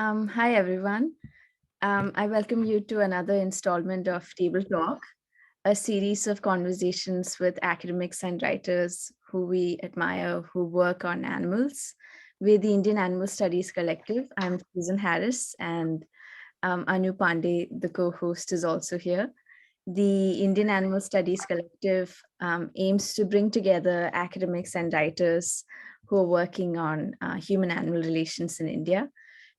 Hi, everyone. I welcome you to another installment of Table Talk, a series of conversations with academics and writers who we admire who work on animals. We're the Indian Animal Studies Collective. I'm Susan Haris, and Anu Pande, the co host, is also here. The Indian Animal Studies Collective aims to bring together academics and writers who are working on human animal relations in India.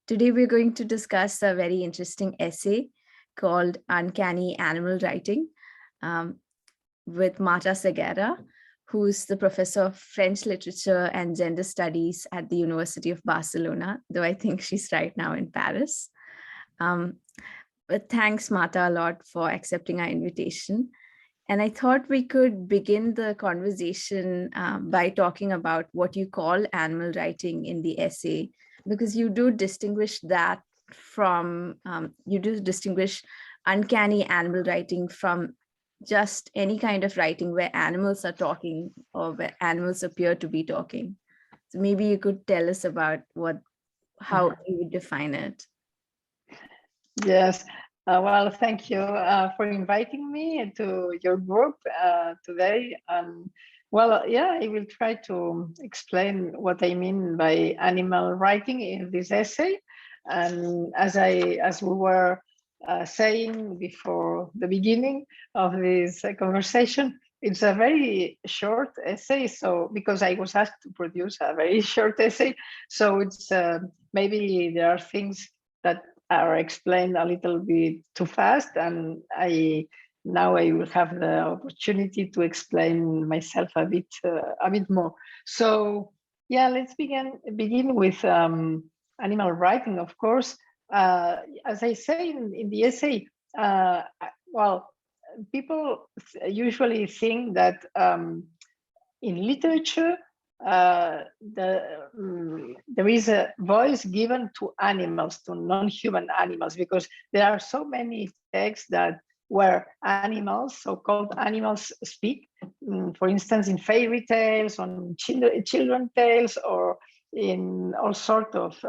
Today, we're going to discuss a very interesting essay called Uncanny Animal Writing um, with Marta Segarra, who's the professor of French literature and gender studies at the University of Barcelona, though I think she's right now in Paris. Um, but thanks, Marta, a lot for accepting our invitation. And I thought we could begin the conversation by talking about what you call animal writing in the essay, because you do distinguish that you do distinguish uncanny animal writing from just any kind of writing where animals are talking or where animals appear to be talking. So maybe you could tell us about how you would define it. Yes. Well, thank you for inviting me to your group today. I will try to explain what I mean by animal writing in this essay. And as we were saying before the beginning of this conversation, it's a very short essay. So because I was asked to produce a very short essay, so it's maybe there are things that are explained a little bit too fast, and now I will have the opportunity to explain myself a bit more. So yeah, let's begin with animal writing. Of course, as I say in the essay, uh, well, people usually think that in literature there is a voice given to animals, to non-human animals, because there are so many texts that where animals, so-called animals, speak. For instance, in fairy tales, on children tales, or in all sort of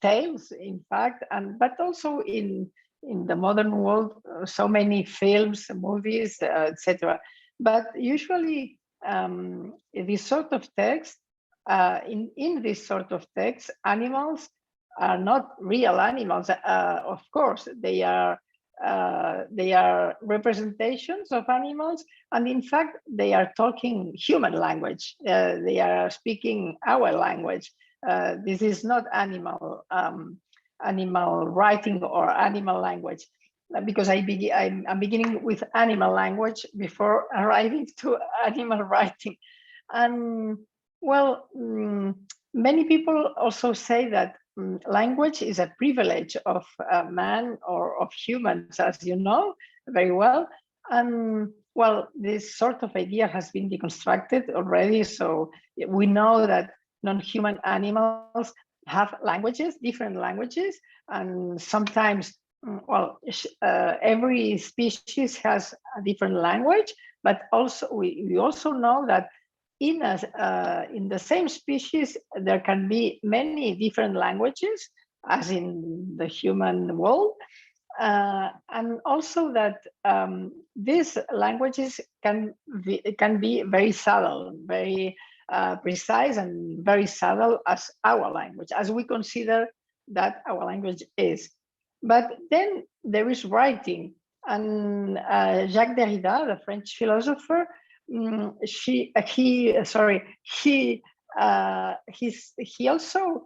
tales, in fact, and but also in the modern world, so many films, movies, etc. But usually this sort of text, in this sort of text, animals are not real animals. Of course, they are representations of animals, and in fact, they are talking human language. They are speaking our language. This is not animal writing or animal language, because I'm beginning with animal language before arriving to animal writing. And well, many people also say that language is a privilege of man or of humans, as you know very well. And well, this sort of idea has been deconstructed already. So we know that non-human animals have languages, different languages, and sometimes every species has a different language, but also we also know that in the same species there can be many different languages, as in the human world, and also that these languages can be very subtle, very precise, and very subtle as our language, as we consider that our language is. But then there is writing, and Jacques Derrida, the French philosopher, he also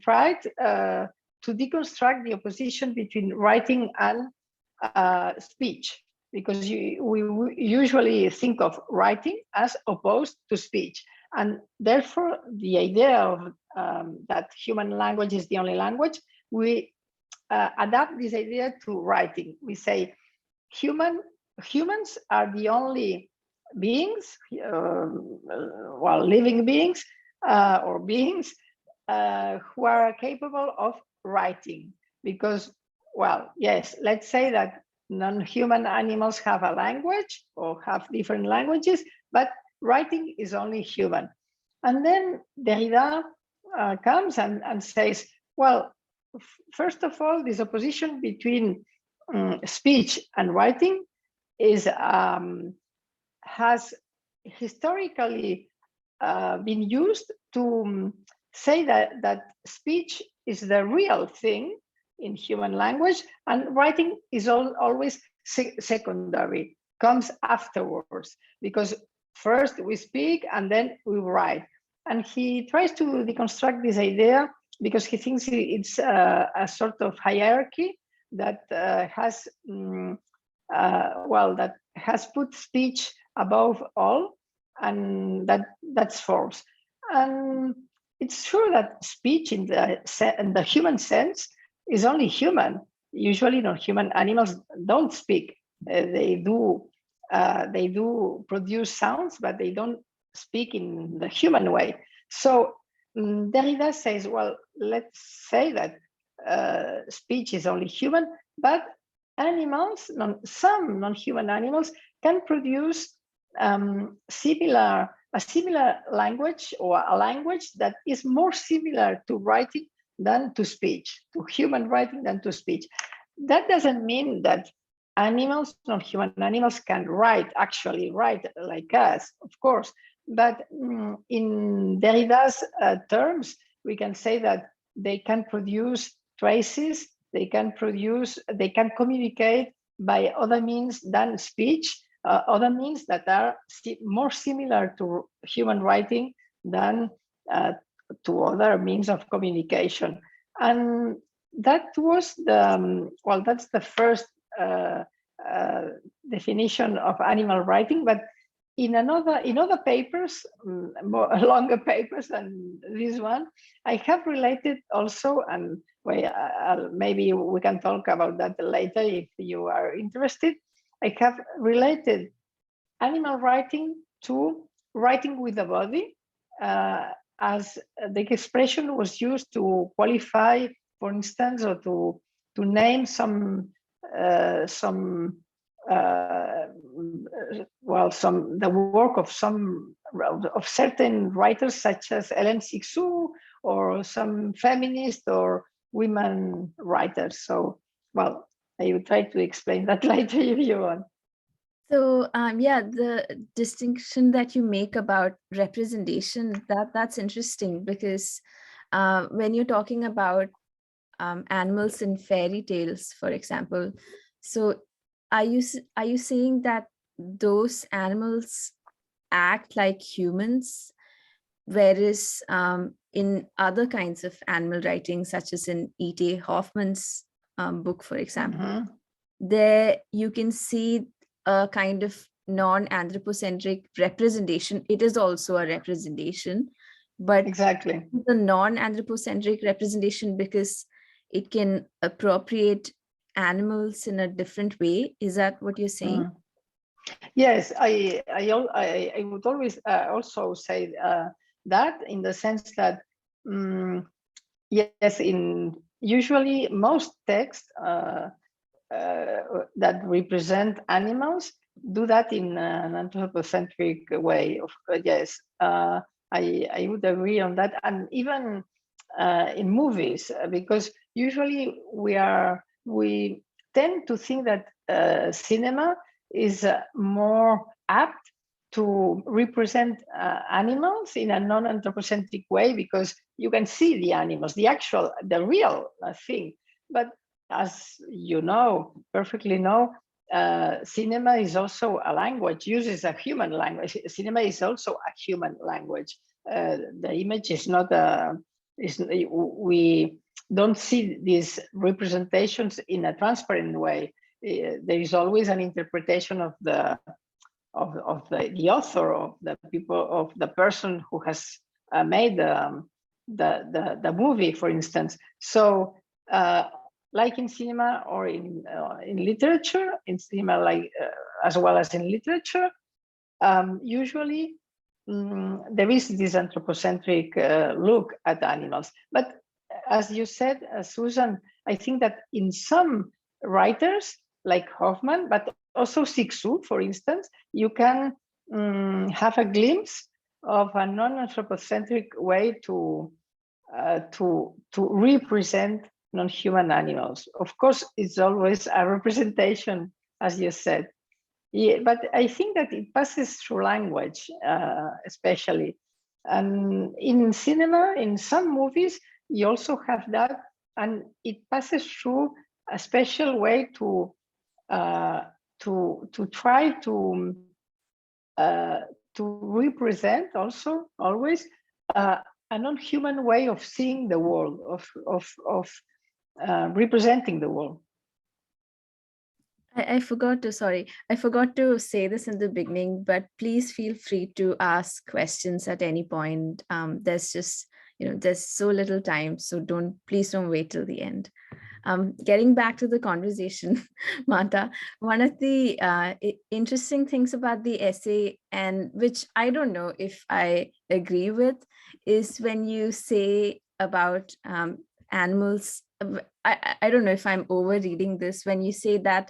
tried to deconstruct the opposition between writing and speech, because we usually think of writing as opposed to speech, and therefore the idea of that human language is the only language, we adapt this idea to writing. We say humans are the only beings, living beings or beings who are capable of writing. Because, well, yes, let's say that non-human animals have a language or have different languages, but writing is only human. And then Derrida comes and says, Well, first of all, this opposition between speech and writing is has historically been used to say that speech is the real thing in human language, and writing is always secondary, comes afterwards, because first we speak and then we write. And he tries to deconstruct this idea because he thinks it's a sort of hierarchy that has that has put speech above all, and that's false. And it's true that speech in the human sense is only human. Usually, non-human animals don't speak. They do produce sounds, but they don't speak in the human way. So Derrida says, well, let's say that speech is only human, but animals, some non-human animals, can produce a similar language, or a language that is more similar to writing than to speech, to human writing than to speech. That doesn't mean that animals, non-human animals, can actually write like us, of course. But in Derrida's terms, we can say that they can produce traces, they can communicate by other means than speech, other means that are more similar to human writing than to other means of communication. And that was that's the first definition of animal writing. But in other papers, longer papers than this one, I have related also, and maybe we can talk about that later if you are interested. I have related animal writing to writing with the body, as the expression was used to qualify, for instance, or to name the work of certain writers, such as Hélène Cixous, or some feminist or women writers. So, well, I will try to explain that later if you want. So the distinction that you make about representation, that's interesting, because when you're talking about animals in fairy tales, for example, so are you saying that those animals act like humans, whereas in other kinds of animal writing, such as in E.T. Hoffman's book, for example, there you can see a kind of non-anthropocentric representation. It is also a representation, but exactly the non-anthropocentric representation, because it can appropriate animals in a different way. Is that what you're saying? Yes, I would always also say that, in the sense that yes, in usually most texts that represent animals do that in an anthropocentric way. Yes, I would agree on that, and even in movies, because usually we tend to think that cinema is more apt to represent animals in a non-anthropocentric way, because you can see the animals, the real thing. But as you perfectly know, cinema is also a language, uses a human language. Cinema is also a human language. The image is not we don't see these representations in a transparent way. There is always an interpretation of the author, of the people, of the person who has made the movie, for instance. So like in cinema or in literature, in cinema as well as in literature, usually there is this anthropocentric look at animals. But as you said, Susan, I think that in some writers like Hoffman, but also Cixous, for instance, you can have a glimpse of a non-anthropocentric way to to represent non-human animals. Of course, it's always a representation, as you said. Yeah, but I think that it passes through language, especially. And in cinema, in some movies, you also have that, and it passes through a special way to try to represent also always a non-human way of seeing the world, of representing the world. I forgot to, sorry, I forgot to say this in the beginning, but please feel free to ask questions at any point. There's just, there's so little time, so please don't wait till the end. Getting back to the conversation, Marta, one of the interesting things about the essay, and which I don't know if I agree with, is when you say about animals. I don't know if I'm over reading this, when you say that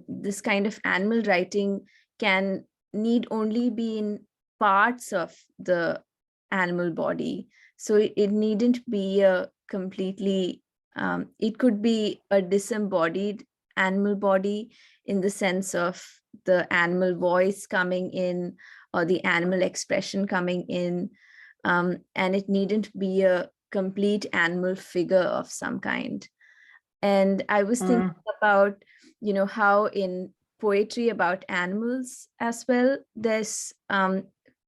this kind of animal writing can need only be in parts of the animal body. So it needn't be a completely, it could be a disembodied animal body in the sense of the animal voice coming in or the animal expression coming in. And it needn't be a complete animal figure of some kind. And I was thinking about, how in poetry about animals as well, there's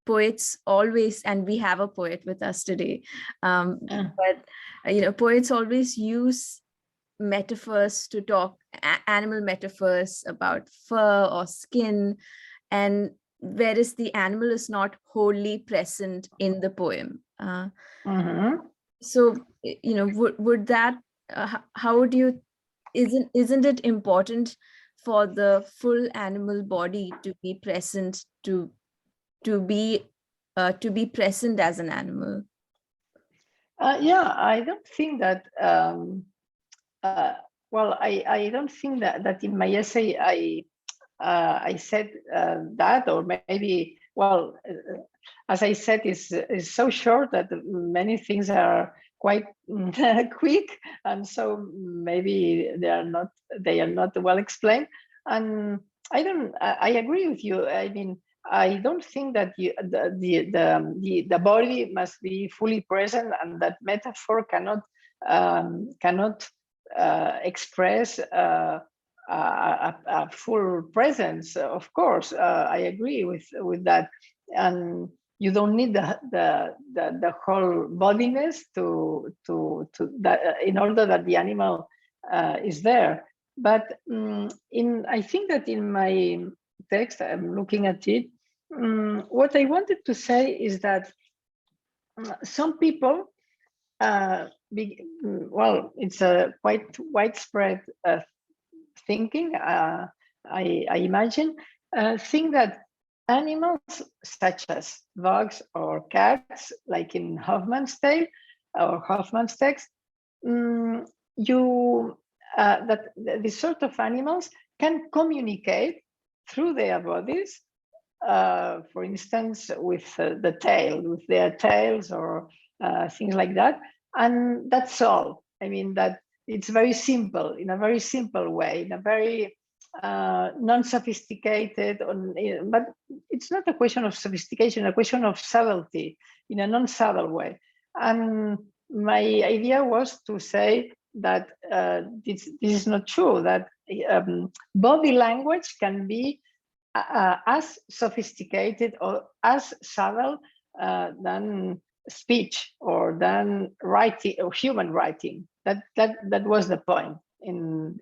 poets always, and we have a poet with us today, but poets always use metaphors to talk, animal metaphors about fur or skin, and whereas the animal is not wholly present in the poem. So would that, how would you, isn't it important for the full animal body to be present, to be present as an animal? Yeah, I don't think that. Well, I don't think that in my essay I said that, or maybe, well, as I said, is so short that many things are quite quick, and so maybe they are not well explained. And I agree with you. I mean, I don't think that the body must be fully present, and that metaphor cannot express a full presence. Of course, I agree with that, and you don't need the whole bodiness to that in order that the animal is there. But I think that in my text, I'm looking at it. What I wanted to say is that some people, well, it's a quite widespread thinking, I imagine, think that animals such as dogs or cats, like in Hoffman's tale or Hoffman's text, that this sort of animals can communicate through their bodies, for instance, with the tail, with their tails or things like that, and that's all. I mean, that it's very simple, in a very simple way, in a very non-sophisticated, but it's not a question of sophistication, a question of subtlety, in a non-subtle way. And my idea was to say that this is not true, that body language can be as sophisticated or as subtle than speech or than writing or human writing. That was the point in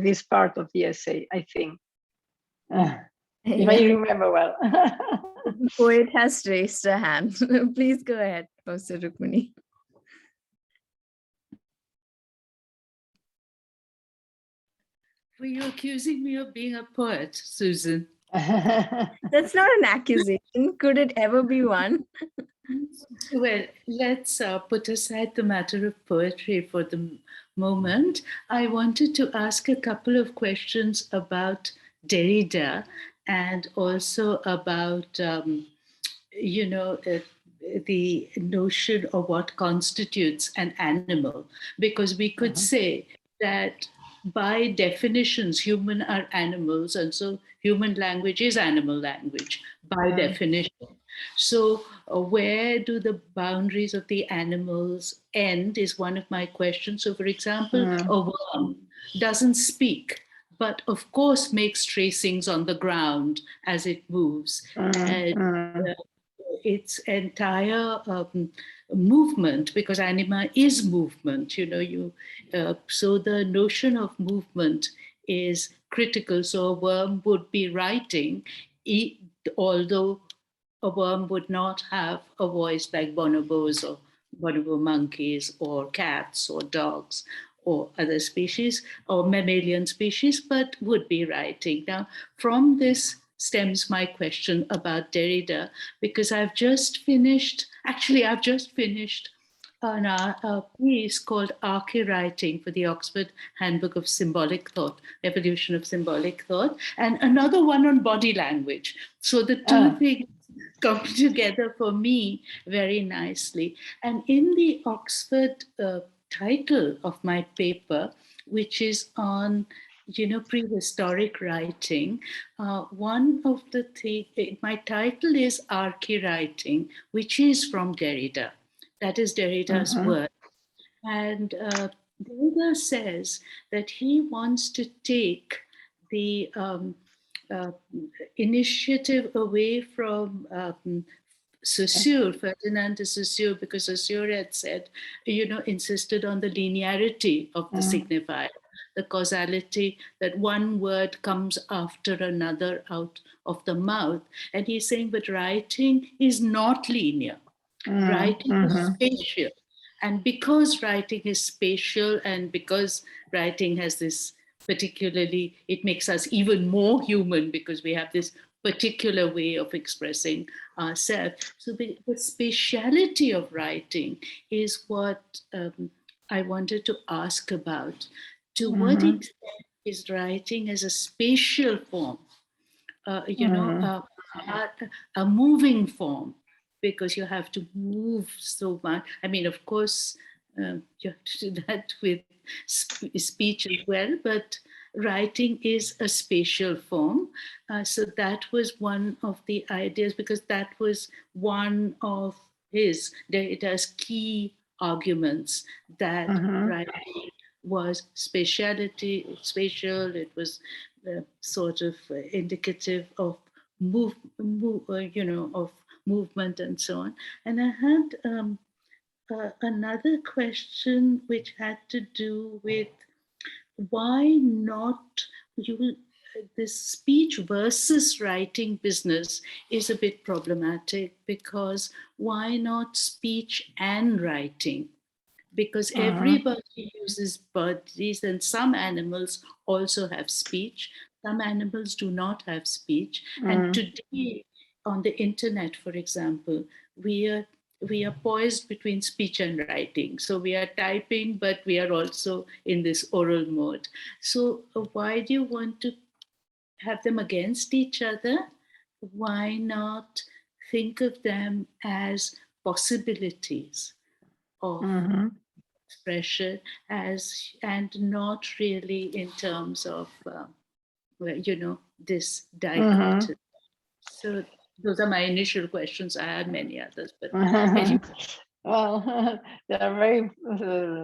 this part of the essay, I think. If I remember well. The poet has raised a hand. Please go ahead, Professor Rukmini. Were you accusing me of being a poet, Susan? That's not an accusation. Could it ever be one? Well, let's put aside the matter of poetry for the moment. I wanted to ask a couple of questions about Derrida and also about, the notion of what constitutes an animal, because we could say that by definitions, human are animals, and so human language is animal language by definition. So, where do the boundaries of the animals end is one of my questions. So, for example, a worm doesn't speak, but of course makes tracings on the ground as it moves. And its entire movement, because anima is movement, so the notion of movement is critical. So a worm would be writing, although a worm would not have a voice like bonobos or bonobo monkeys or cats or dogs or other species or mammalian species, but would be writing. Now, from this stems my question about Derrida, because I've just finished a piece called Archewriting for the Oxford Handbook of Symbolic Thought, Evolution of Symbolic Thought, and another one on body language. So the two things come together for me very nicely. And in the Oxford title of my paper, which is on prehistoric writing, one of the things, my title is Archewriting, which is from Derrida. That is Derrida's word. And Derrida says that he wants to take the initiative away from Saussure, Ferdinand de Saussure, because Saussure had said, insisted on the linearity of the signifier, the causality, that one word comes after another out of the mouth. And he's saying, but writing is not linear. Writing is spatial. And because writing is spatial, and because writing has this particularly, it makes us even more human because we have this particular way of expressing ourselves. So the spatiality of writing is what I wanted to ask about. To what extent is writing as a spatial form, a moving form, because you have to move so much. I mean, of course, you have to do that with speech as well, but writing is a spatial form. So that was one of the ideas, because that was one of Derrida's key arguments, that writing was spatial, it was sort of indicative of of movement and so on. And I had another question which had to do with why not this speech versus writing business is a bit problematic, because why not speech and writing? Because everybody uses bodies, and some animals also have speech. Some animals do not have speech. And today on the internet, for example, we are poised between speech and writing. So we are typing, but we are also in this oral mode. So why do you want to have them against each other? Why not think of them as possibilities of expression, and not really in terms of this dichotomy? So those are my initial questions. I had many others, but well, they are very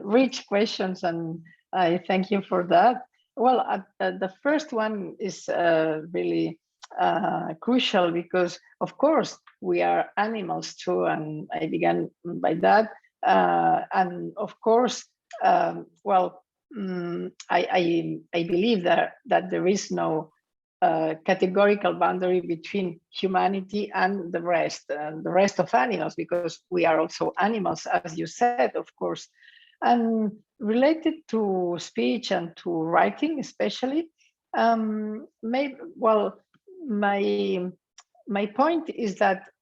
rich questions, and I thank you for that. Well, the first one is really crucial, because of course we are animals too, and I began by that. And of course, I believe that there is no categorical boundary between humanity and the rest of animals, because we are also animals, as you said, of course. And related to speech and to writing, especially, my point is that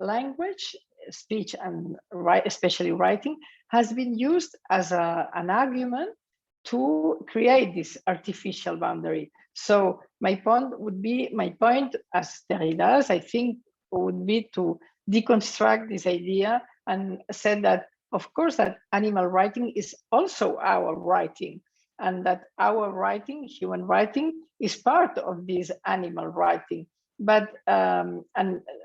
language, speech, and especially writing, has been used as an argument to create this artificial boundary. So my point, as Derrida's, I think, would be to deconstruct this idea and said that, of course, that animal writing is also our writing, and that our writing, human writing, is part of this animal writing. But and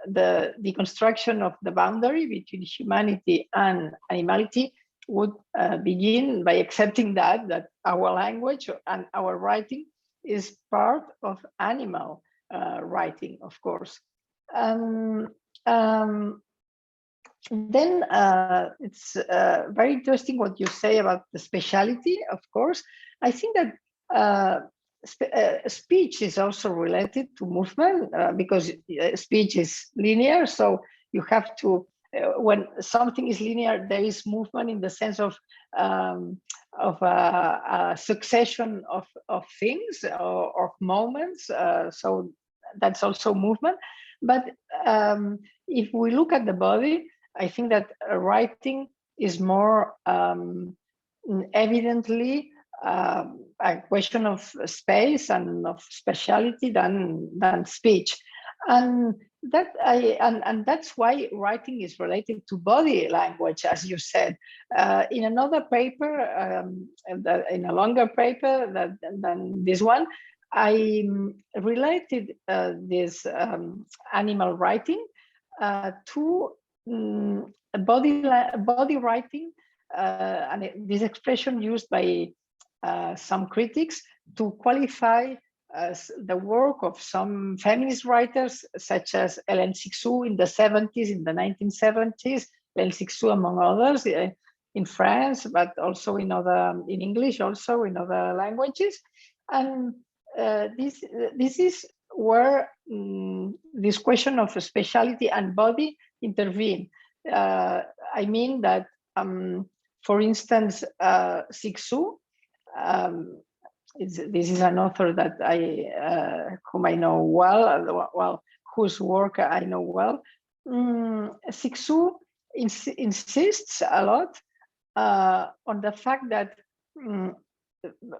the deconstruction of the boundary between humanity and animality would begin by accepting that our language and our writing is part of animal writing, of course. Then it's very interesting what you say about the speciality, of course. I think that speech is also related to movement because speech is linear. So you have to, when something is linear, there is movement in the sense of a succession of things or of moments. So that's also movement. But if we look at the body, I think that writing is more evidently a question of space and of speciality than speech, and that's why writing is related to body language, as you said. In another paper, in a longer paper than this one, I related this animal writing to body writing, and this expression used by some critics to qualify the work of some feminist writers, such as Hélène Cixous in the 70s, in the 1970s, Hélène Cixous among others, in France, but also in English, also in other languages. And this is where this question of speciality and body intervene. I mean that, for instance, Cixous, this is an author that whom I know well, whose work I know well. Cixous insists a lot on the fact that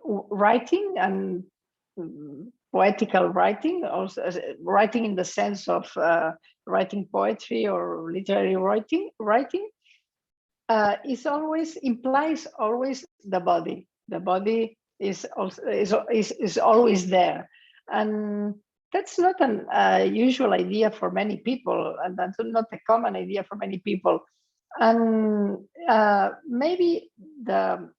writing and poetical writing, also writing in the sense of writing poetry or literary writing, implies always the body. The body is always there, and that's not an usual idea for many people, and that's not a common idea for many people. And maybe the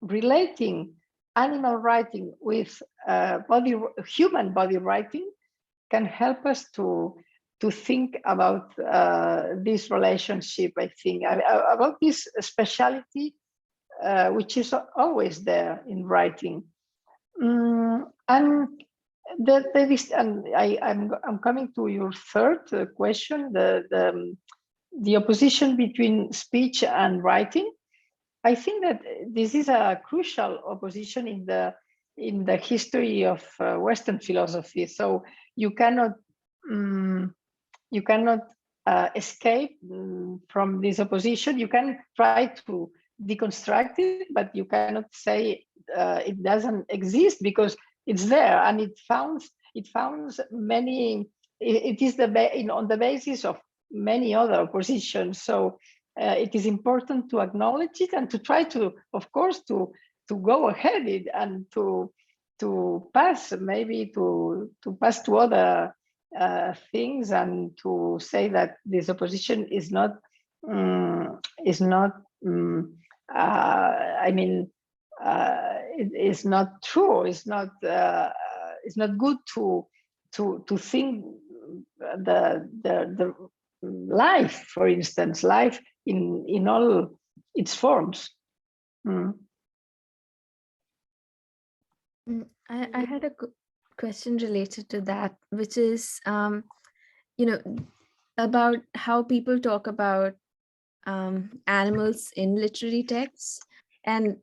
relating animal writing with human body writing can help us to think about this relationship, I think, about this speciality, which is always there in writing. And I'm coming to your third question, the opposition between speech and writing. I think that this is a crucial opposition in the history of Western philosophy. So you cannot escape from this opposition. You can try to deconstruct it, but you cannot say it doesn't exist, because it's there, and it founds many. It is on the basis of many other positions. So it is important to acknowledge it and to try to, of course, to go ahead it and to pass, maybe to pass to other things, and to say that this opposition is not it is not true. It's not good to think the life, for instance, life in all its forms. I had a question related to that, which is, about how people talk about animals in literary texts. And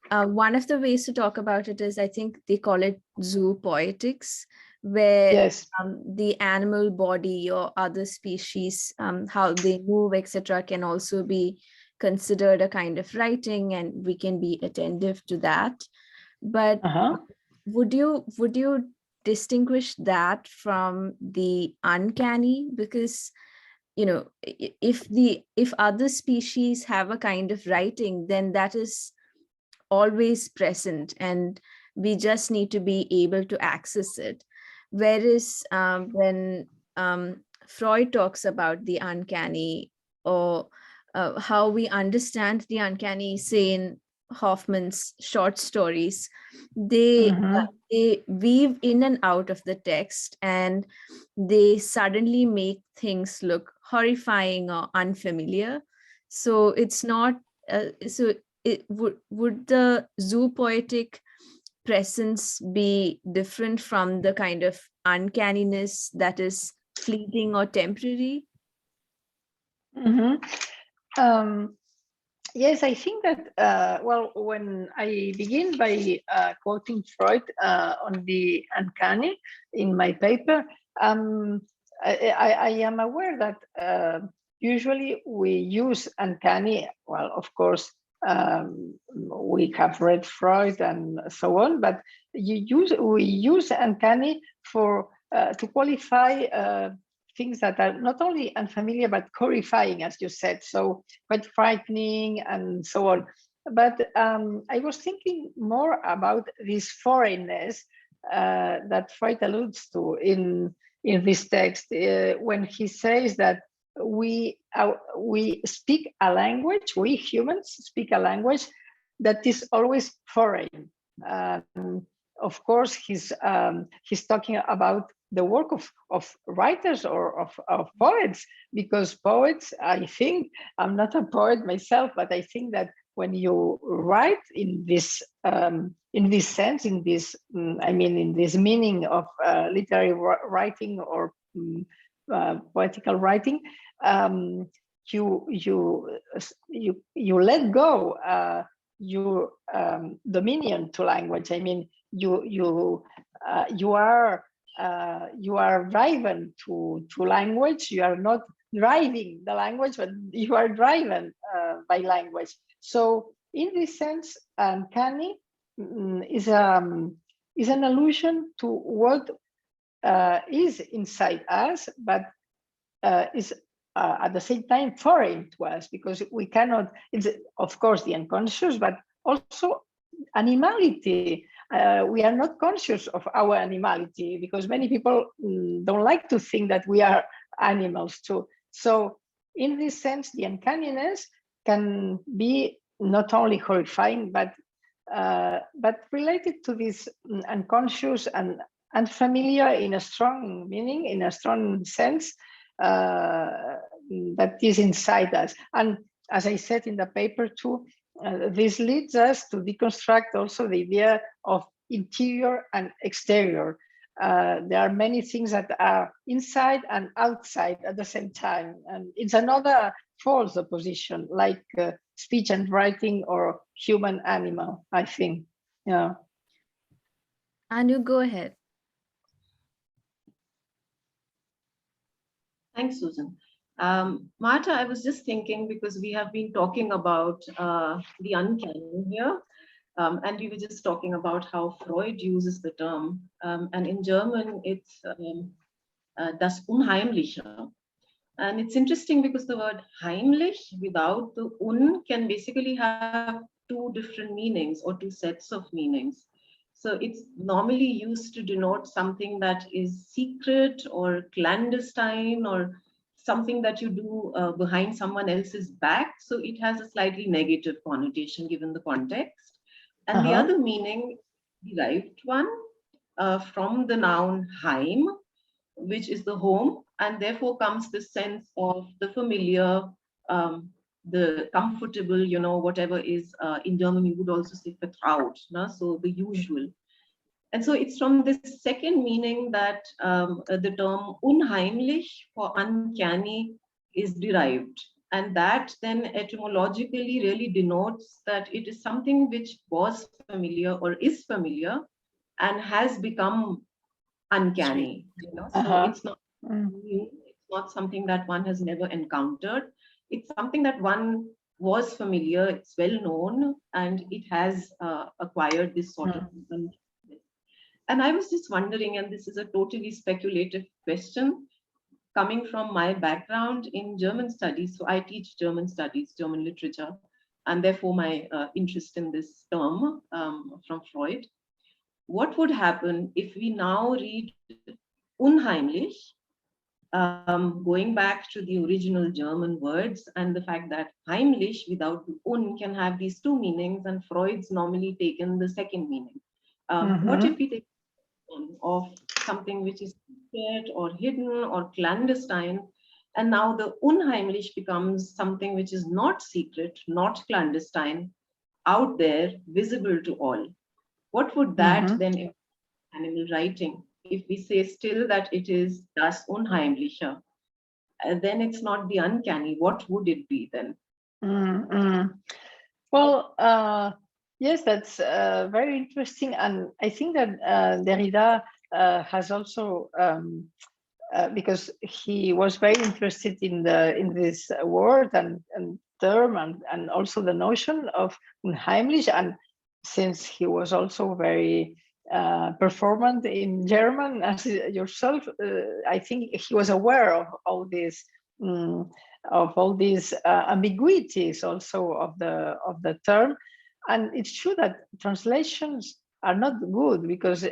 one of the ways to talk about it is, I think they call it zoo poetics, where Yes. The animal body or other species, how they move, etc., can also be considered a kind of writing, and we can be attentive to that. But would you distinguish that from the uncanny? Because if other species have a kind of writing, then that is always present, and we just need to be able to access it. Whereas when Freud talks about the uncanny, or how we understand the uncanny, say in Hoffman's short stories, they weave in and out of the text, and they suddenly make things look horrifying or unfamiliar. So it's not so it would the zoo poetic presence be different from the kind of uncanniness that is fleeting or temporary? Yes, I think that, well, when I begin by quoting Freud on the uncanny in my paper, I am aware that usually we use uncanny. Well, of course, we have read Freud and so on, but we use uncanny for to qualify things that are not only unfamiliar but horrifying, as you said, so quite frightening and so on. But I was thinking more about this foreignness that Freud alludes to in this text when he says that we speak a language, we humans speak a language that is always foreign. Of course, he's talking about the work of writers or of poets, because poets, I think, I'm not a poet myself, but I think that when you write in this sense, in this, I mean, in this meaning of literary writing or poetical writing, you let go your dominion to language. I mean, you are driven to language. You are not driving the language, but you are driven by language. So in this sense, uncanny is an allusion to what is inside us, but is at the same time foreign to us, because we cannot, it's of course the unconscious, but also animality. We are not conscious of our animality, because many people don't like to think that we are animals too. So in this sense, the uncanniness can be not only horrifying, but related to this unconscious and unfamiliar in a strong meaning, in a strong sense, that is inside us. And as I said in the paper too, this leads us to deconstruct also the idea of interior and exterior. There are many things that are inside and outside at the same time. And it's another false opposition, like speech and writing or human animal, I think. Yeah. Anu, go ahead. Thanks, Susan. Marta, I was just thinking, because we have been talking about the uncanny here, and we were just talking about how Freud uses the term, and in German it's das Unheimliche. And it's interesting because the word heimlich without the un can basically have two different meanings or two sets of meanings. So it's normally used to denote something that is secret or clandestine, or something that you do behind someone else's back. So it has a slightly negative connotation given the context. And the other meaning, derived one, from the noun heim, which is the home, and therefore comes the sense of the familiar, the comfortable, whatever is, in German you would also say vertraut, so the usual. And so it's from this second meaning that the term unheimlich for uncanny is derived. And that then etymologically really denotes that it is something which was familiar or is familiar and has become uncanny. So it's not new, it's not something that one has never encountered. It's something that one was familiar, it's well known, and it has acquired this sort of. And I was just wondering, and this is a totally speculative question, coming from my background in German studies, so I teach German studies, German literature, and therefore my interest in this term from Freud. What would happen if we now read Unheimlich, going back to the original German words and the fact that Heimlich without the un can have these two meanings, and Freud's normally taken the second meaning. What if we take of something which is secret or hidden or clandestine, and now the Unheimlich becomes something which is not secret, not clandestine, out there, visible to all? What would that then in animal writing? If we say still that it is das Unheimliche, then it's not the uncanny. What would it be then? Well, yes, that's very interesting, and I think that Derrida has also, because he was very interested in this word and term and also the notion of Unheimlich, and since he was also very performant in German as yourself, I think he was aware of all this. Of all these ambiguities also of the term, and it's true that translations are not good, because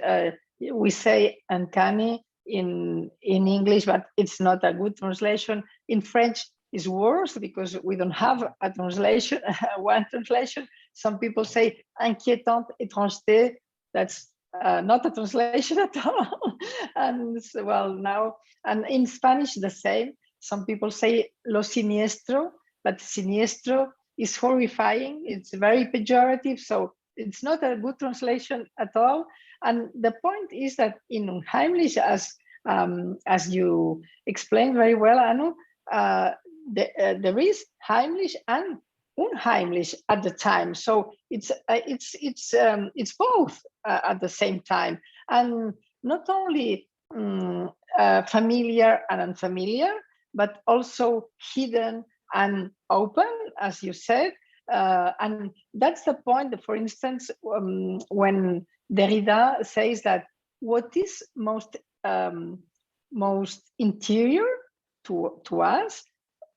we say uncanny in English, but it's not a good translation. In French is worse because we don't have a translation, one translation. Some people say inquiétante étrangeté. That's not a translation at all. And well, now, and in Spanish the same. Some people say lo siniestro, but siniestro is horrifying. It's very pejorative, so it's not a good translation at all. And the point is that in Unheimlich, as you explained very well, Anu, there is Heimlich and Unheimlich at the time. So it's both at the same time, and not only familiar and unfamiliar, but also hidden and open, as you said. And that's the point, for instance, when Derrida says that what is most interior to us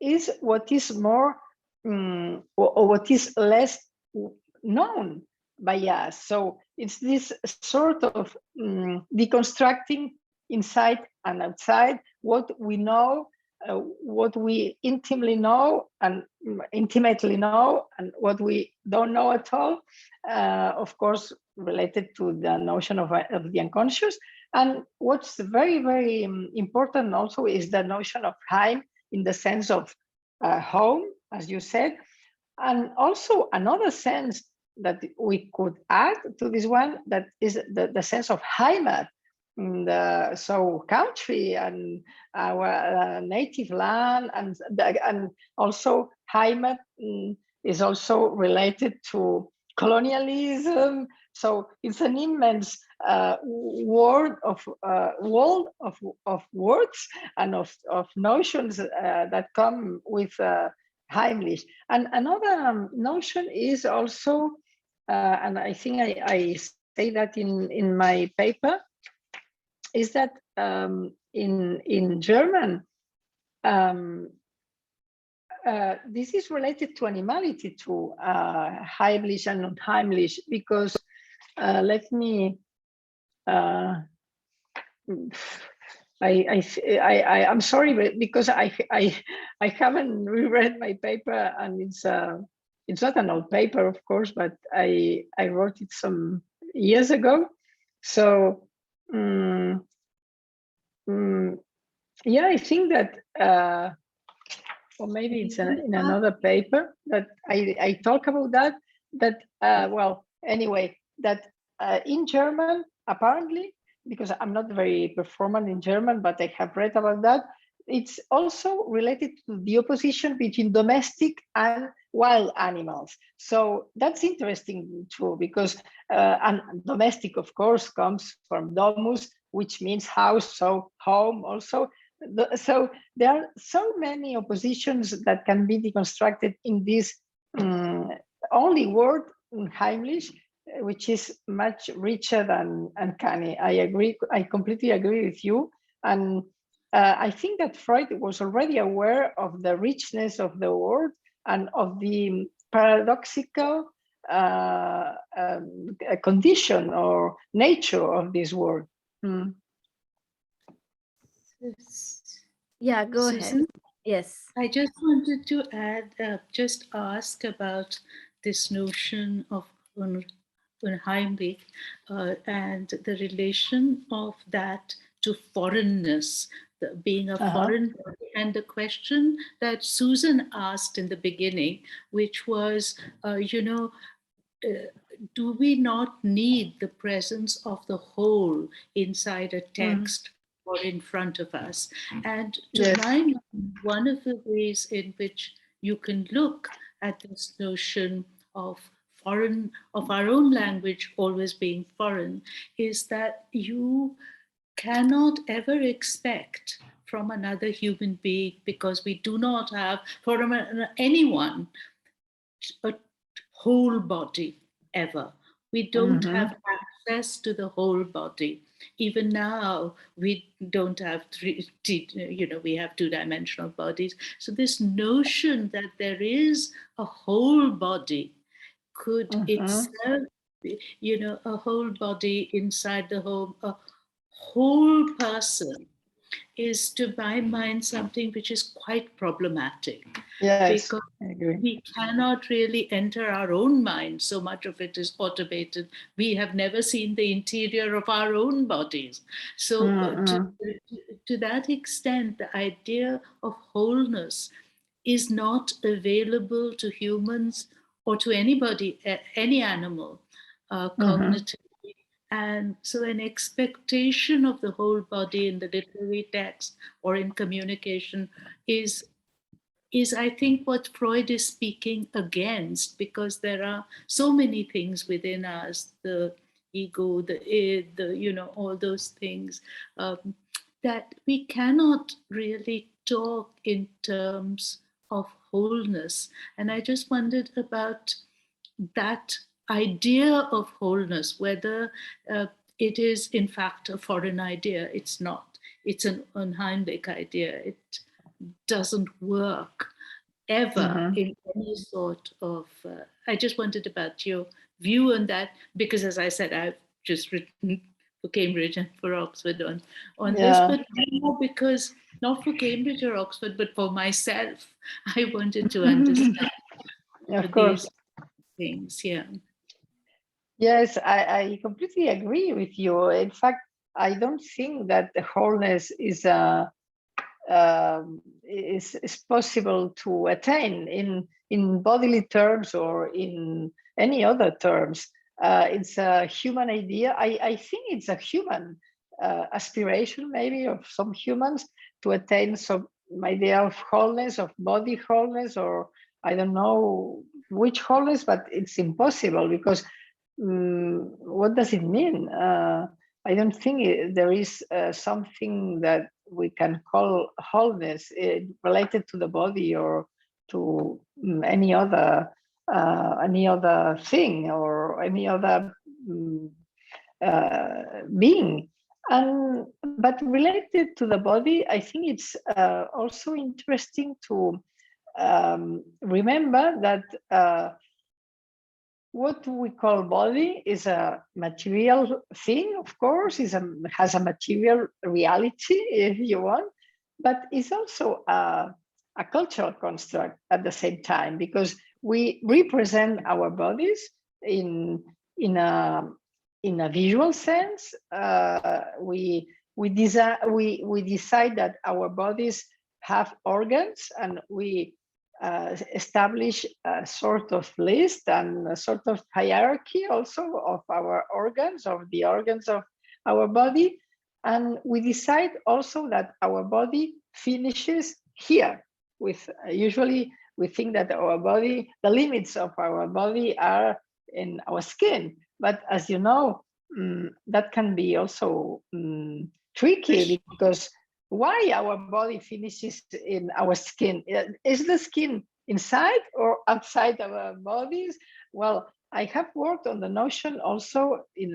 is what is more, or what is less known by us. So it's this sort of deconstructing inside and outside what we know, what we intimately know, and what we don't know at all, of course, related to the notion of the unconscious. And what's very, very important also is the notion of Heim in the sense of home, as you said, and also another sense that we could add to this one, that is the sense of Heimat, so country and our native land, and also Heimat is also related to colonialism. So it's an immense world of words and of notions that come with Heimlich. And another notion is also, and I think I say that in my paper, is that in German, this is related to animality, to Heimlich and Unheimlich, because let me, I'm sorry, but because I haven't reread my paper, and it's not an old paper, of course, but I wrote it some years ago. So yeah, I think that, or maybe it's in another paper that I talk about that, well, anyway, that in German, apparently, because I'm not very performant in German, but I have read about that, it's also related to the opposition between domestic and wild animals. So that's interesting too, because and domestic, of course, comes from domus, which means house, so home also. So there are so many oppositions that can be deconstructed in this only word, Unheimlich, which is much richer than uncanny. I agree. I completely agree with you. And I think that Freud was already aware of the richness of the word and of the paradoxical condition or nature of this word. Mm. Yeah, go ahead. Susan, Yes. I just wanted to add, just ask about this notion of Unheimlich and the relation of that to foreignness, being a foreign body, and the question that Susan asked in the beginning, which was, do we not need the presence of the whole inside a text or in front of us? And to Yes. my mind, one of the ways in which you can look at this notion of foreign, of our own language always being foreign, is that you cannot ever expect from another human being, because we do not have, from anyone, a whole body ever. We don't have access to the whole body. Even now, we don't have we have two-dimensional bodies. So this notion that there is a whole body could itself be, a whole body inside the whole, a whole person, is, to my mind, something which is quite problematic. Yes, Because I agree. we cannot really enter our own mind. So much of it is automated. We have never seen the interior of our own bodies. So, to that extent, the idea of wholeness is not available to humans or to anybody, any animal, cognitively. And so, an expectation of the whole body in the literary text or in communication is I think what Freud is speaking against, because there are so many things within us, the ego, the id, all those things, that we cannot really talk in terms of wholeness. And I just wondered about that idea of wholeness, whether it is in fact a foreign idea. It's not. It's an Unheimlich idea. It doesn't work ever in any sort of. I just wondered about your view on that, because, as I said, I've just written for Cambridge and for Oxford on this, but more because not for Cambridge or Oxford, but for myself. I wanted to understand Of course. these things. Yeah. Yes, I completely agree with you. In fact, I don't think that the wholeness is possible to attain in bodily terms or in any other terms. It's a human idea. I think it's a human aspiration, maybe, of some humans to attain some idea of wholeness, of body wholeness, or I don't know which wholeness, but it's impossible because what does it mean? I don't think there is something that we can call wholeness related to the body or to any other thing or any other being. But related to the body, I think it's also interesting to remember that what we call body is a material thing, of course, has a material reality, if you want, but it's also a cultural construct at the same time, because we represent our bodies in a visual sense. We decide that our bodies have organs, and we establish a sort of list and a sort of hierarchy also of our organs, of the organs of our body. And we decide also that our body finishes here. With usually we think that our body, the limits of our body are in our skin. But as you know, that can be also tricky, because why our body finishes in our skin? Is the skin inside or outside our bodies? Well, I have worked on the notion also in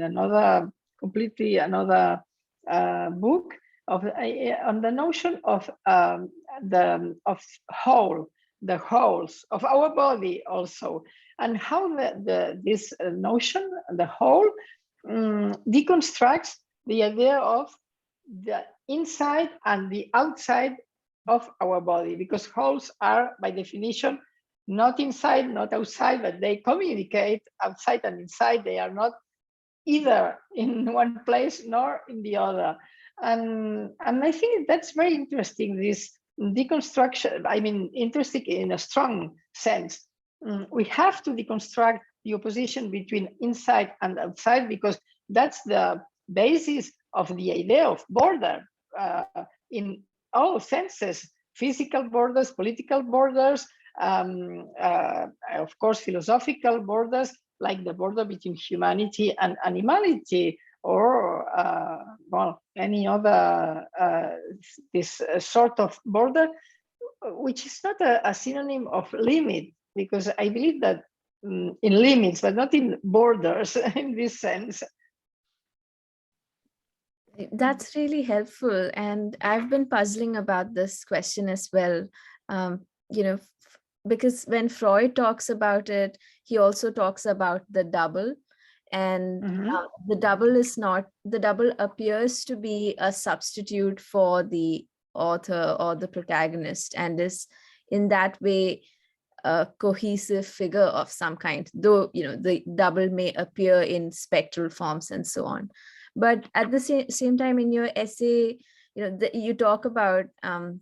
completely another book on the notion of the wholes of our body also, and how this notion, the whole, deconstructs the idea of the inside and the outside of our body, because wholes are by definition not inside, not outside, but they communicate outside and inside. They are not either in one place nor in the other. And I think that's very interesting, this deconstruction. I mean, interesting in a strong sense. We have to deconstruct the opposition between inside and outside, because that's the basis of the idea of border in all senses: physical borders, political borders, of course, philosophical borders, like the border between humanity and animality, or well, any other this sort of border, which is not a synonym of limit, because I believe that in limits, but not in borders in this sense. That's really helpful. And I've been puzzling about this question as well. You know, because when Freud talks about it, he also talks about the double. And the double appears to be a substitute for the author or the protagonist, and is in that way a cohesive figure of some kind, though, you know, the double may appear in spectral forms and so on. But at the same time, in your essay, you know, you talk about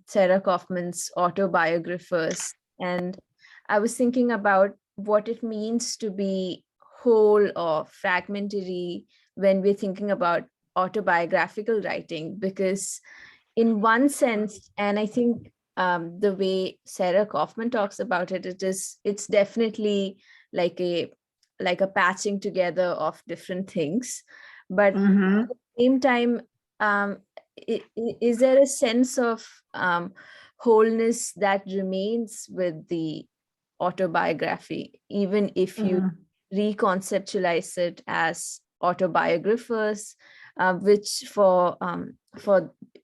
Sarah Kaufman's Autobiographers, and I was thinking about what it means to be whole or fragmentary when we're thinking about autobiographical writing, because in one sense, and I think the way Sarah Kaufman talks about it, it's definitely like a patching together of different things. But at the same time, is there a sense of wholeness that remains with the autobiography, even if you reconceptualize it as autobiographers, which for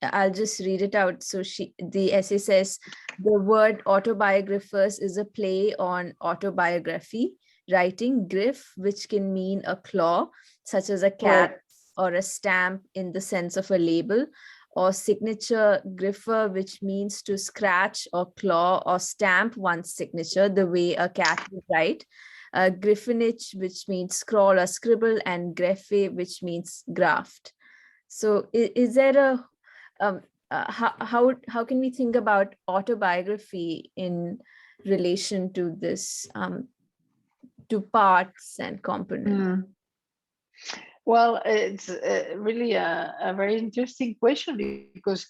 I'll just read it out. So the essay says, the word autobiographers is a play on autobiography, writing griff, which can mean a claw, such as a cat, or a stamp in the sense of a label, or signature griffer, which means to scratch or claw or stamp one's signature the way a cat would write. Griffinage, which means scrawl or scribble, and greffe, which means graft. So is there a how can we think about autobiography in relation to this, to parts and components? Well, it's really a very interesting question, because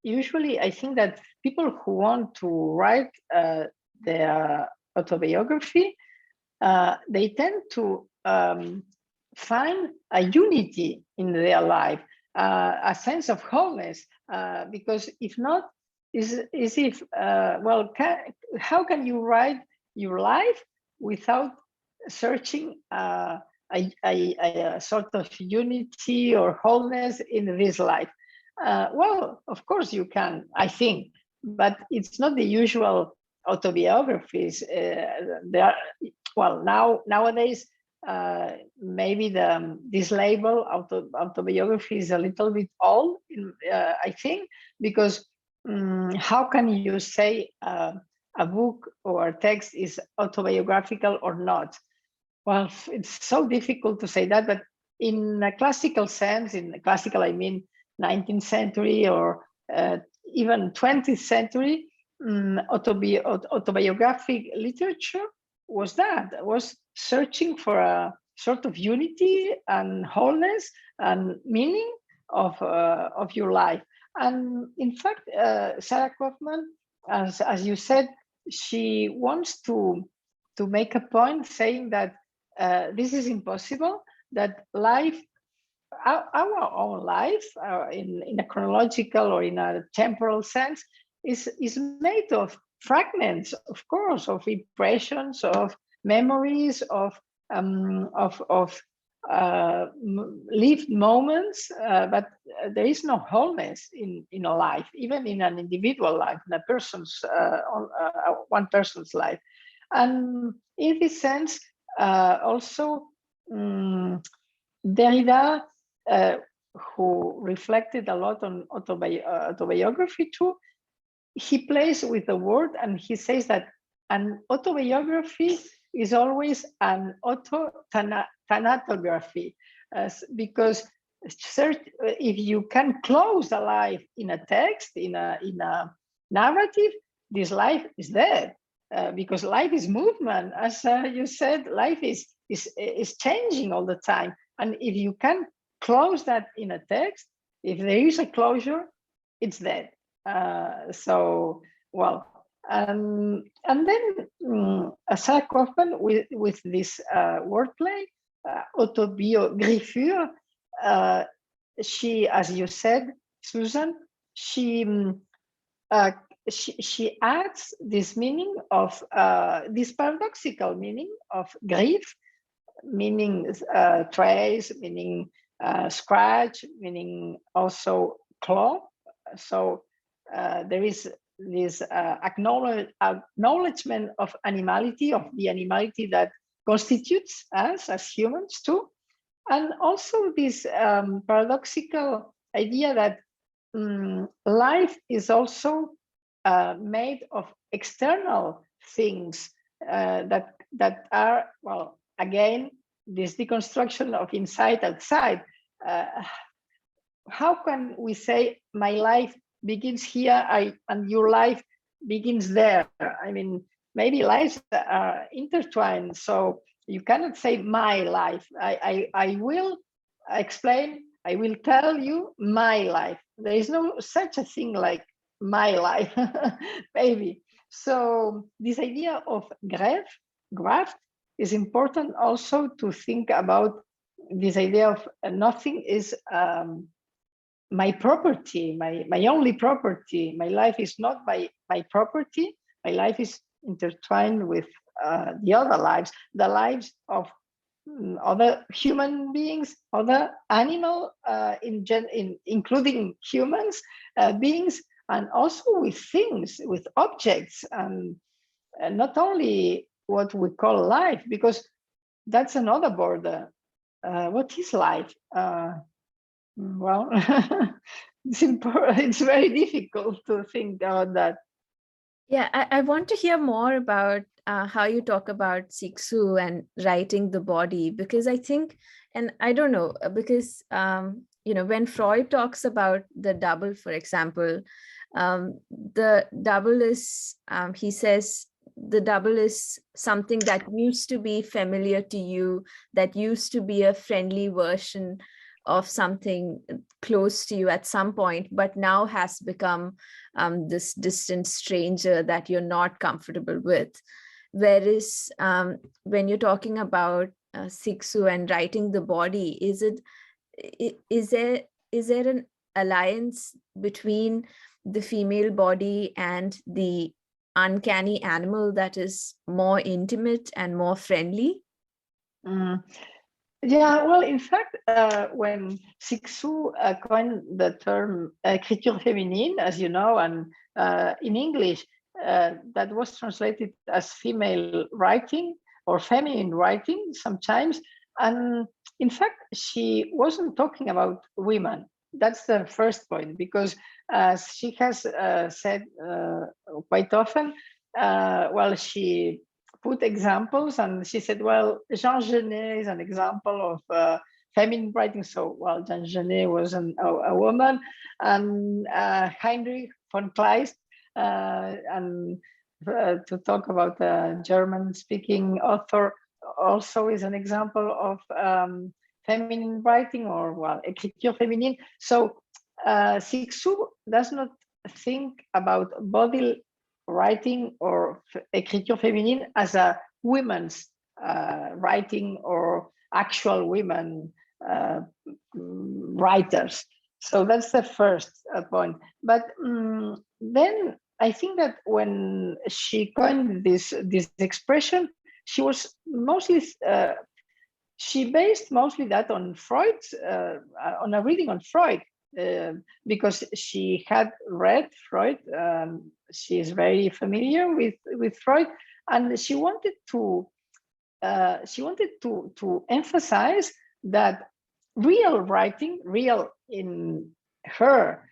usually I think that people who want to write their autobiography, they tend to find a unity in their life, a sense of wholeness, because if not, how can you write your life without searching a sort of unity or wholeness in this life? Well, of course you can, I think, but it's not the usual autobiographies. There are, well, nowadays maybe this label autobiography is a little bit old, I think, because how can you say a book or a text is autobiographical or not? Well, it's so difficult to say that, but in a classical sense, in classical, I mean 19th century or even 20th century, autobiographic literature was searching for a sort of unity and wholeness and meaning of your life. And in fact, Sarah Kaufman, as you said, she wants to make a point saying that this is impossible, that life, our own life, in a chronological or in a temporal sense, is made of fragments, of course, of impressions, of memories, of lived moments, but there is no wholeness in a life, even in an individual life, in a person's one person's life. And in this sense, also Derrida, who reflected a lot on autobiography too, he plays with the word and he says that an autobiography is always an thanatography, because if you can close a life in a text, in a narrative, this life is dead, because life is movement. As you said, life is changing all the time. And if you can close that in a text, if there is a closure, it's dead. So, well, and then Sarah Kaufman with this wordplay, autobiographers, she, as you said, Susan, she adds this meaning of this paradoxical meaning of grief, meaning trace, meaning scratch, meaning also claw. So there is this acknowledgement of animality, of the animality that constitutes us as humans too. And also this paradoxical idea that life is also made of external things that are, well, again, this deconstruction of inside outside. How can we say my life begins here and your life begins there? I mean, maybe lives are intertwined, so you cannot say my life. I will explain, I will tell you my life. There is no such a thing like my life, maybe. So this idea of graft is important also to think about this idea of nothing is my property, my only property. My life is not my property. My life is intertwined with the other lives, the lives of other human beings, other animal, including humans, beings, and also with things, with objects, and not only what we call life, because that's another border. What is life? Well, it's very difficult to think about that. Yeah, I want to hear more about how you talk about Siksu and writing the body, because I think, and I don't know, because, when Freud talks about the double, for example, the double is, he says, the double is something that used to be familiar to you, that used to be a friendly version of something close to you at some point, but now has become this distant stranger that you're not comfortable with. Whereas when you're talking about Siksu and writing the body, is there an alliance between the female body and the uncanny animal that is more intimate and more friendly? Yeah, well, in fact, when Siksu coined the term écriture féminine, as you know, and in English, that was translated as female writing or feminine writing sometimes. And in fact, she wasn't talking about women. That's the first point, because as she has said quite often, well, she put examples, and she said, well, Jean Genet is an example of feminine writing. So, well, Jean Genet was a woman, and Heinrich von Kleist, and to talk about a German-speaking author, also is an example of feminine writing, or, well, écriture féminine. So Siksu does not think about body writing or écriture féminine as a women's writing or actual women writers. So that's the first point. But then I think that when she coined this expression, she was mostly she based mostly that on Freud's, on a reading on Freud, because she had read Freud. She is very familiar with Freud, and she wanted to emphasize that real writing, real in her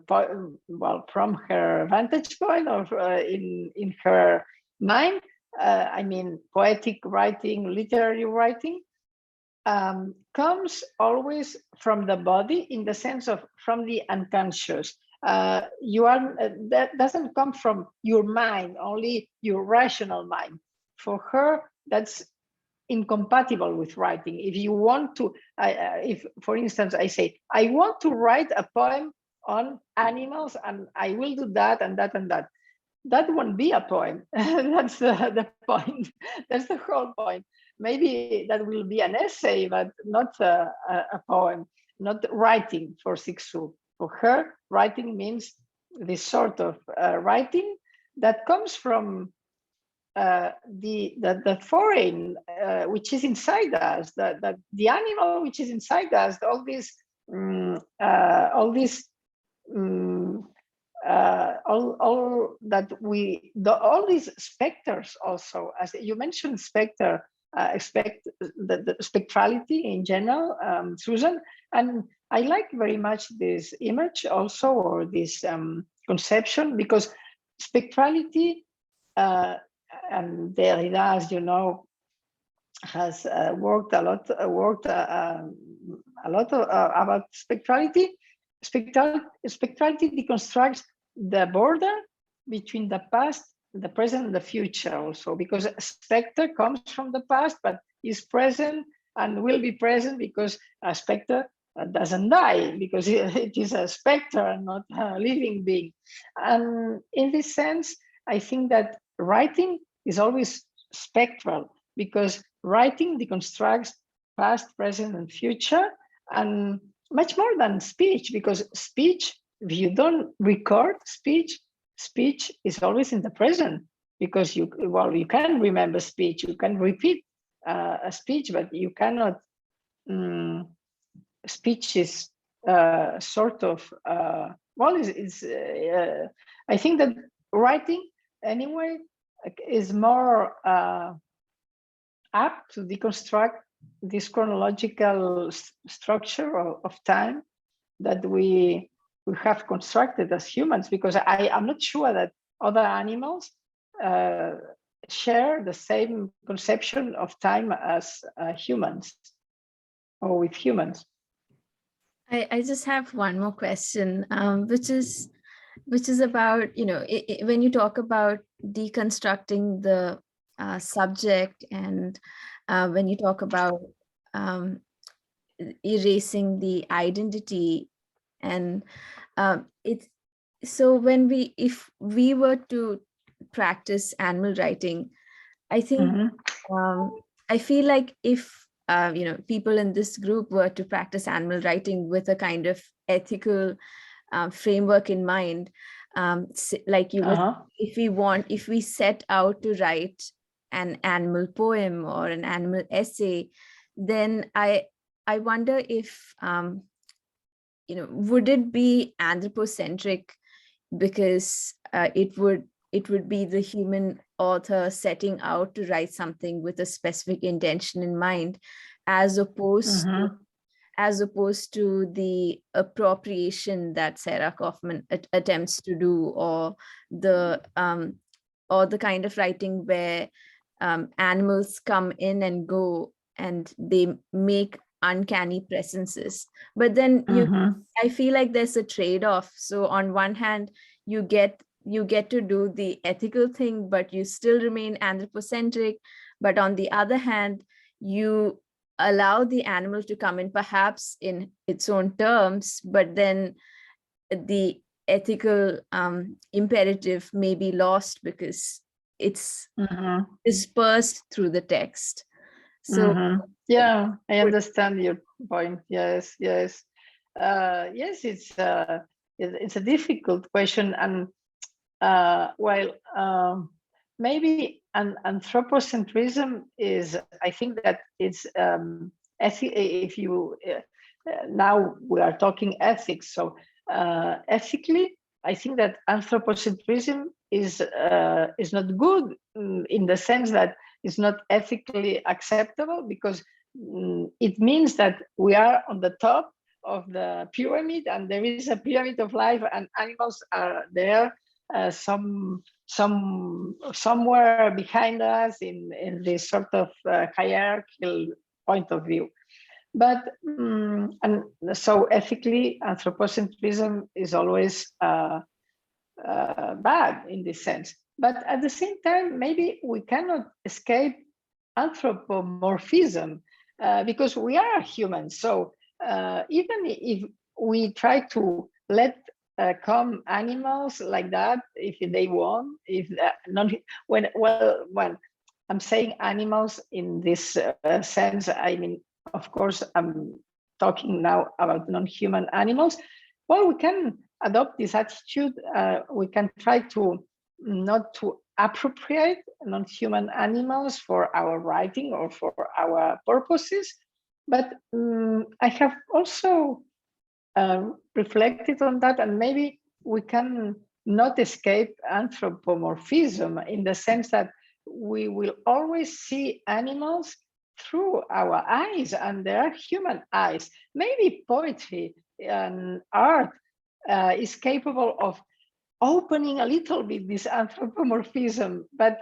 from her vantage point, or in her mind, I mean, poetic writing, literary writing, comes always from the body, in the sense of from the unconscious. That doesn't come from your mind, only your rational mind. For her, that's incompatible with writing. If you want to, if for instance I say I want to write a poem on animals, and I will do that and that and that, that won't be a poem. That's the point. That's the whole point. Maybe that will be an essay, but not a poem, not writing for Siksu. For her, writing means this sort of writing that comes from the foreign, which is inside us, the animal which is inside us, all these all these specters also, as you mentioned, specter, the spectrality in general, Susan, and I like very much this image also, or this conception, because spectrality, and Derrida, as you know, has worked a lot about spectrality. Spectrality deconstructs the border between the past, the present, and the future also, because a specter comes from the past, but is present and will be present, because a specter doesn't die, because it is a specter and not a living being. And in this sense, I think that writing is always spectral, because writing deconstructs past, present, and future, and much more than speech, because speech, if you don't record speech, speech is always in the present, because you can remember speech, you can repeat a speech, but you cannot. Speech is sort of I think that writing anyway is more apt to deconstruct this chronological structure of time that we have constructed as humans, because I am not sure that other animals share the same conception of time as humans, or with humans. I just have one more question, which is about, when you talk about deconstructing the subject, and when you talk about erasing the identity, and it's so if we were to practice animal writing, I think I feel like if people in this group were to practice animal writing with a kind of ethical framework in mind, like you were, if we set out to write an animal poem or an animal essay, then I wonder if would it be anthropocentric, because it would be the human author setting out to write something with a specific intention in mind, as opposed to the appropriation that Sarah Kaufman attempts to do, or the kind of writing where animals come in and go and they make uncanny presences. But then I feel like there's a trade-off. So on one hand, you get to do the ethical thing, but you still remain anthropocentric. But on the other hand, you allow the animal to come in perhaps in its own terms, but then the ethical imperative may be lost because it's dispersed through the text. So yeah, I understand your point. Yes, it's a difficult question, and maybe and anthropocentrism is, I think that it's if you now we are talking ethics, so ethically, I think that anthropocentrism is not good, in the sense that it's not ethically acceptable, because it means that we are on the top of the pyramid, and there is a pyramid of life, and animals are there, somewhere behind us in this sort of hierarchical point of view. But and so ethically, anthropocentrism is always bad in this sense. But at the same time, maybe we cannot escape anthropomorphism, because we are humans. So even if we try to let come animals like that, if they want, if not, when I'm saying animals in this sense, I mean, of course, I'm talking now about non-human animals. Well, we can adopt this attitude. We can try to not to appropriate non-human animals for our writing or for our purposes. But I have also reflected on that, and maybe we can not escape anthropomorphism, in the sense that we will always see animals through our eyes, and they are human eyes. Maybe poetry and art is capable of opening a little bit this anthropomorphism, but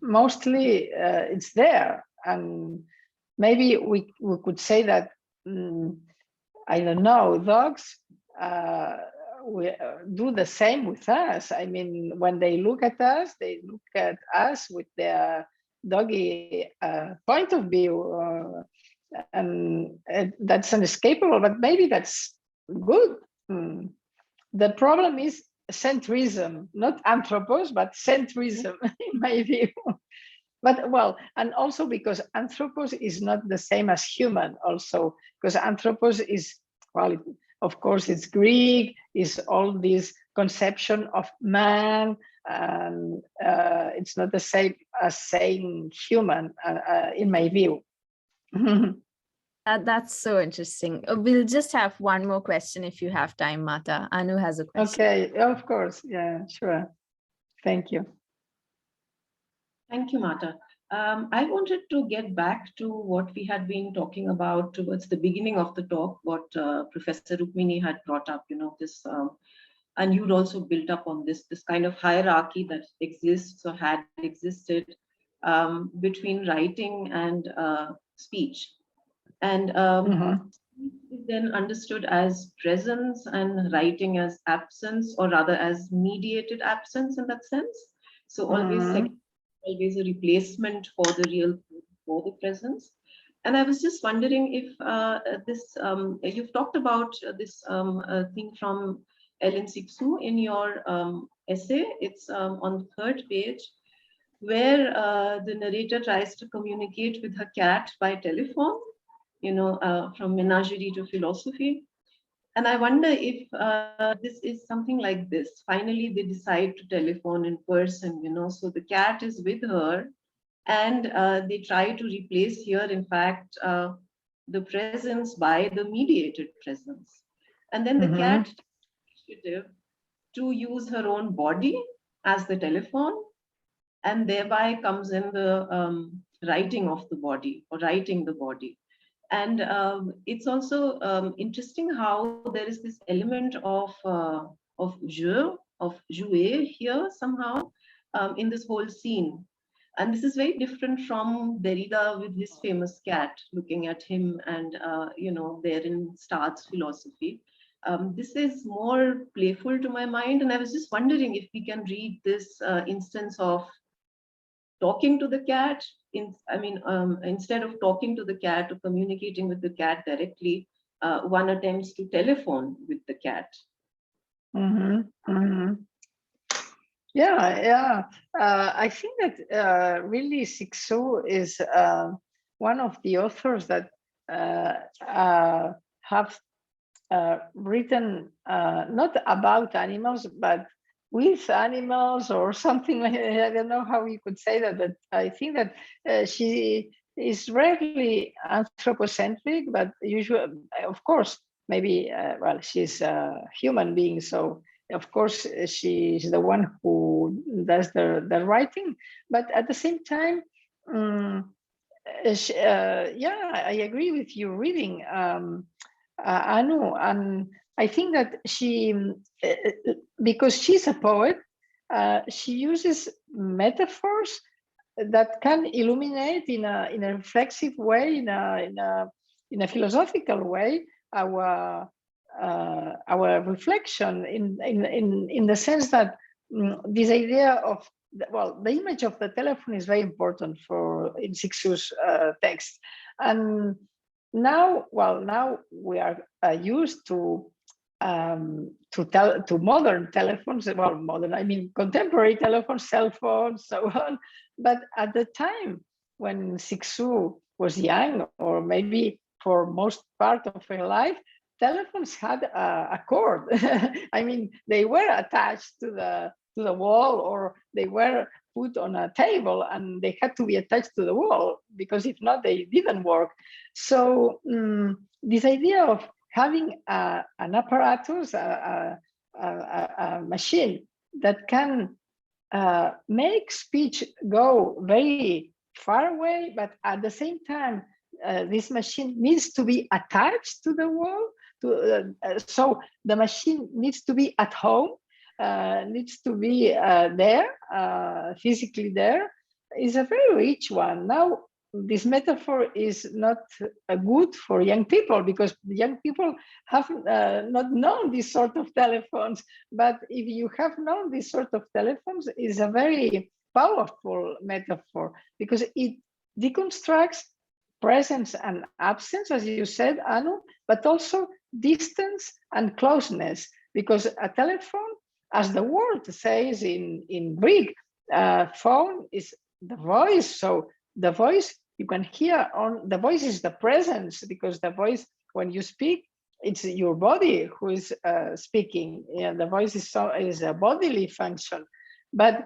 mostly it's there. And maybe we could say that, I don't know, dogs we do the same with us. I mean, when they look at us with their doggy point of view, and that's unescapable, but maybe that's good. The problem is centrism, not anthropos, but centrism, in my view. But well, and also because anthropos is not the same as human, also, because anthropos is, well, of course, it's Greek, is all this conception of man, and it's not the same as saying human, in my view. That's so interesting. We'll just have one more question if you have time, Marta. Anu has a question. Okay, of course. Yeah, sure. Thank you. Thank you, Marta. I wanted to get back to what we had been talking about towards the beginning of the talk, what Professor Rukmini had brought up, this, and you'd also built up on this kind of hierarchy that exists or had existed between writing and speech. And speech is then understood as presence and writing as absence, or rather as mediated absence in that sense. So always a replacement for the real, for the presence. And I was just wondering if you've talked about this thing from Ellen Sixu in your essay. It's on the third page, where the narrator tries to communicate with her cat by telephone, from menagerie to philosophy. And I wonder if this is something like this. Finally, they decide to telephone in person, so the cat is with her, and they try to replace here, in fact, the presence by the mediated presence. And then the cat takes initiative to use her own body as the telephone, and thereby comes in the writing of the body, or writing the body. And it's also interesting how there is this element of jeu, of jouer here somehow in this whole scene. And this is very different from Derrida with his famous cat looking at him, and therein starts philosophy. This is more playful to my mind, and I was just wondering if we can read this instance of talking to the cat, instead of talking to the cat or communicating with the cat directly, one attempts to telephone with the cat. Yeah. I think that really Sixu is one of the authors that have written not about animals, but with animals or something like that. I don't know how you could say that, but I think that she is rarely anthropocentric, but usually, of course, maybe, well, she's a human being, so of course she's the one who does the writing, but at the same time, yeah, I agree with you reading Anu, and I think that she, because she's a poet, she uses metaphors that can illuminate in a reflexive way, in a philosophical way, our reflection in the sense that this idea of, well, the image of the telephone is very important for in Sixu's text, and now we are used to modern telephones. Well, modern, I mean contemporary telephones, cell phones, so on. But at the time when Sixu was young, or maybe for most part of her life, telephones had a cord. I mean, they were attached to the wall, or they were put on a table, and they had to be attached to the wall, because if not, they didn't work. So this idea of having an apparatus, a machine that can make speech go very far away, but at the same time, this machine needs to be attached to the wall. So the machine needs to be at home, needs to be there, physically there, is a very rich one. Now, this metaphor is not good for young people, because young people have not known this sort of telephones. But if you have known this sort of telephones, is a very powerful metaphor, because it deconstructs presence and absence, as you said, Anu, but also distance and closeness, because a telephone, as the word says in Greek, phone is the voice. So the voice you can hear on the voice is the presence, because the voice, when you speak, it's your body who is speaking. Yeah, the voice is a bodily function, but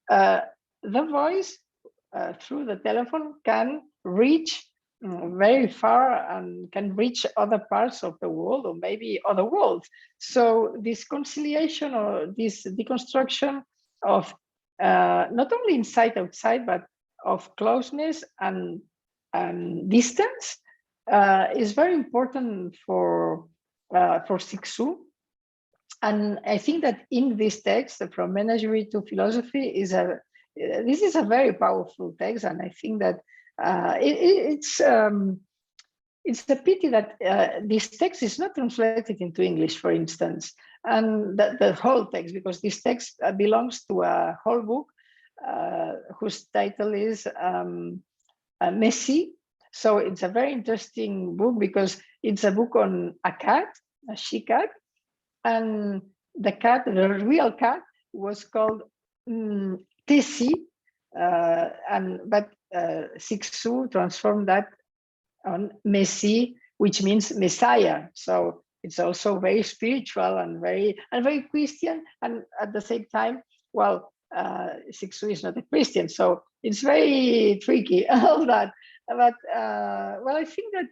the voice through the telephone can reach very far and can reach other parts of the world, or maybe other worlds. So this conciliation, or this deconstruction of not only inside, outside, but of closeness and distance is very important for Sixu. And I think that in this text, From Menagerie to Philosophy, this is a very powerful text, and I think that it's a pity that this text is not translated into English, for instance, and the whole text, because this text belongs to a whole book whose title is Messi. So it's a very interesting book, because it's a book on a cat, a she cat, and the cat, the real cat, was called Tessie, but Sixu transformed that on Messi, which means Messiah. So it's also very spiritual and very Christian, and at the same time, well, Sixu is not a Christian, so it's very tricky, all that. But well, I think that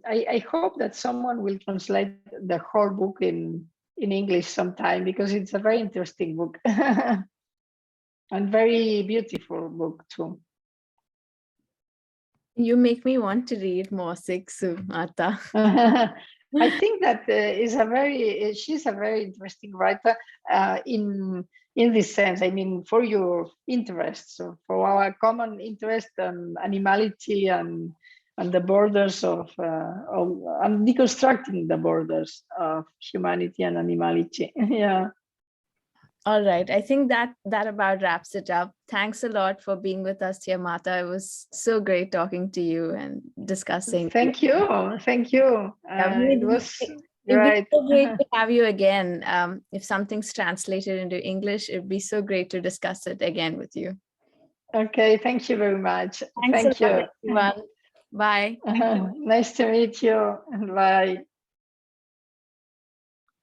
I hope that someone will translate the whole book in English sometime, because it's a very interesting book and very beautiful book too. You make me want to read more Sixu, Marta. I think that she's a very interesting writer in this sense. I mean, for your interests, so for our common interest on animality and the borders of and deconstructing the borders of humanity and animality. Yeah. All right. I think that about wraps it up. Thanks a lot for being with us here, Marta. It was so great talking to you and discussing. Thank you. Thank you. It was great. It'd be so great to have you again. If something's translated into English, it'd be so great to discuss it again with you. Okay. Thank you very much. Thanks Thank a lot, you. everyone. Bye. Nice to meet you. Bye.